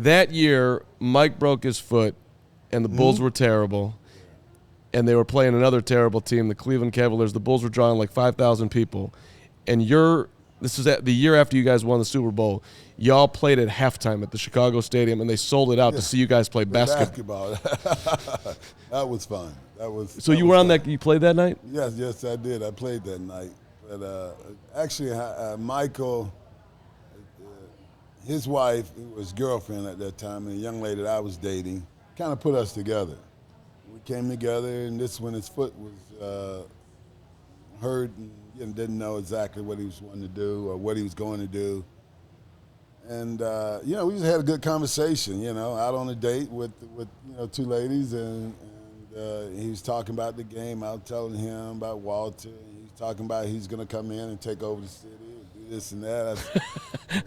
That year, Mike broke his foot, and the Bulls were terrible, and they were playing another terrible team, the Cleveland Cavaliers. The Bulls were drawing like 5,000 people, and this is the year after you guys won the Super Bowl. Y'all played at halftime at the Chicago Stadium, and they sold it out to see you guys play basketball. That was fun. So you were on that? You played that night? Yes, I did. I played that night. But actually, Michael, his wife, his girlfriend at that time, and a young lady that I was dating, kind of put us together. We came together, and this when his foot was hurt and didn't know exactly what he was wanting to do or what he was going to do. And, we just had a good conversation, out on a date with two ladies, and he was talking about the game. I was telling him about Walter. He was talking about he's going to come in and take over the city and do this and that. I said,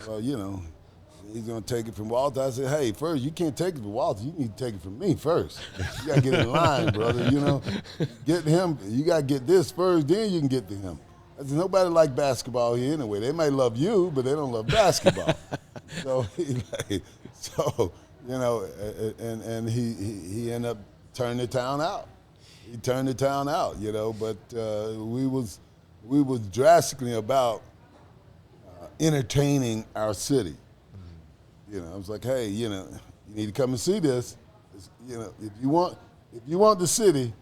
well, he's going to take it from Walter. I said, hey, first, you can't take it from Walter. You need to take it from me first. You got to get in line, brother. Get him. You got to get this first, then you can get to him. I said, nobody like basketball here anyway. They might love you, but they don't love basketball. So and he ended up turning the town out. He turned the town out, but we was drastically about entertaining our city. I was like, hey, you need to come and see this. If you want the city,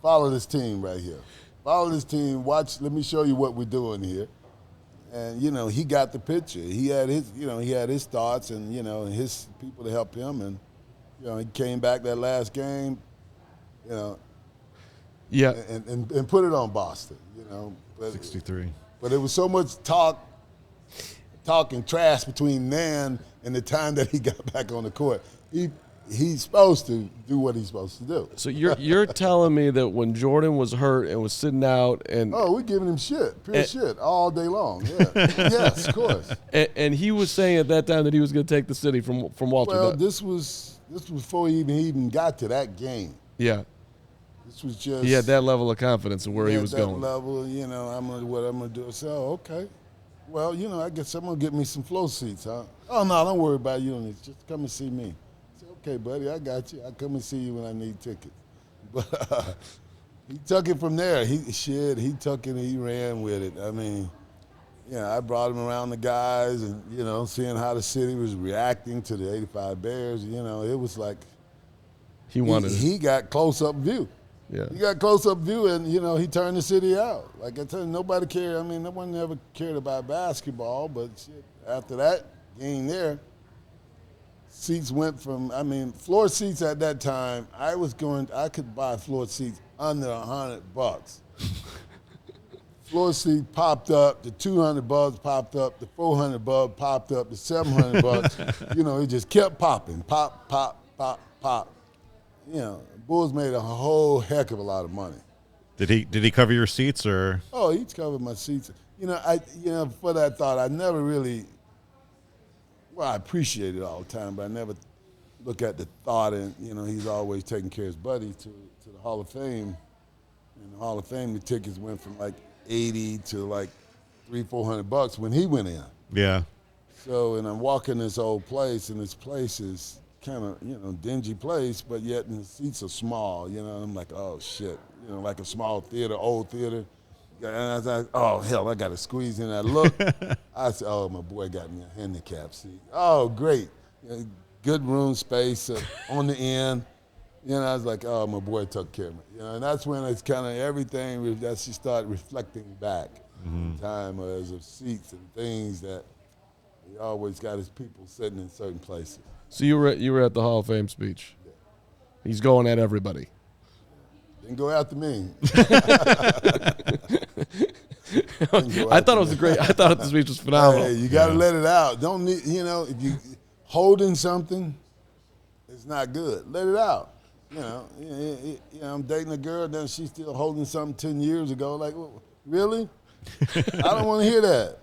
follow this team right here. Follow this team. Watch. Let me show you what we're doing here. And he got the picture. He had his thoughts and his people to help him. And he came back that last game. Yeah. And put it on Boston. But, 63. But it was so much talking trash between then and the time that he got back on the court. He's supposed to do what he's supposed to do. So you're telling me that when Jordan was hurt and was sitting out and we're giving him shit, shit all day long. Yeah, yes, of course. And he was saying at that time that he was going to take the city from Walter. Well, this was before he even got to that game. Yeah. This was just he had that level of confidence in where he was going. Level, what I'm gonna do. So okay. Well, I guess I'm gonna get me some flow seats, huh? Oh no, don't worry about it. You don't need. Just come and see me. Okay, buddy, I got you. I'll come and see you when I need tickets. But he took it from there. He took it and he ran with it. I mean, I brought him around the guys and, seeing how the city was reacting to the 85 Bears. It was like he got close-up view. Yeah. He got close-up view and, he turned the city out. Like I tell you, nobody cared. I mean, no one ever cared about basketball, but shit, after that game there, seats went from, floor seats at that time, I could buy floor seats under $100. Floor seat popped up, the $200 popped up, the $400 popped up, the $700. It just kept popping, pop, pop, pop, pop. Bulls made a whole heck of a lot of money. Did he cover your seats or? Oh, he's covered my seats. For that thought, I never really. Well, I appreciate it all the time, but I never look at the thought. And he's always taking care of his buddy to the Hall of Fame. In the Hall of Fame, the tickets went from like $80 to like $300-400 when he went in. Yeah. So, and I'm walking this old place, and this place is kind of dingy place, but yet the seats are small. I'm like, oh shit, like a small theater, old theater. And I was like, oh, hell, I got to squeeze in. I look. I said, oh, my boy got me a handicap seat. Oh, great. Good room space on the end. I was like, oh, my boy took care of me. And that's when it's kind of everything that she started reflecting back. Time as of seats and things that he always got his people sitting in certain places. So you were at the Hall of Fame speech. Yeah. He's going at everybody. Didn't go after me. I thought the speech was phenomenal. Hey, you got to let it out. Don't need, if you holding something, it's not good. Let it out. I'm dating a girl, then she's still holding something 10 years ago. Like, really? I don't want to hear that.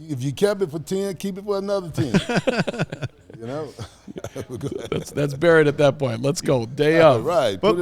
If you kept it for 10, keep it for another 10. That's buried at that point. Let's go. Day of. Right.